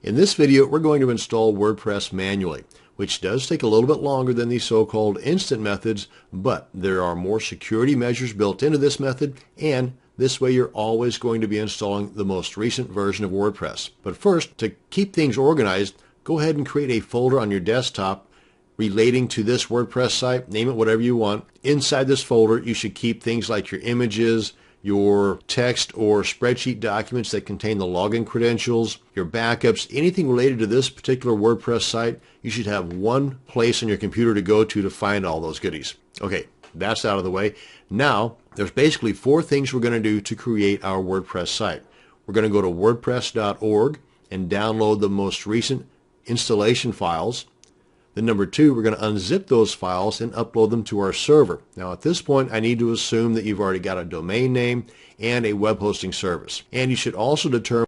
In this video, we're going to install WordPress manually, which does take a little bit longer than the so-called instant methods, but there are more security measures built into this method, and this way you're always going to be installing the most recent version of WordPress. But first, to keep things organized, go ahead and create a folder on your desktop relating to this WordPress site. Name it whatever you want. Inside this folder, you should keep things like your images, your text or spreadsheet documents that contain the login credentials, your backups, anything related to this particular WordPress site. You should have one place on your computer to go to find all those goodies. Okay, that's out of the way. Now, there's basically four things we're going to do to create our WordPress site. We're going to go to wordpress.org and download the most recent installation files. Then number two, we're going to unzip those files and upload them to our server. Now at this point, I need to assume that you've already got a domain name and a web hosting service. And you should also determine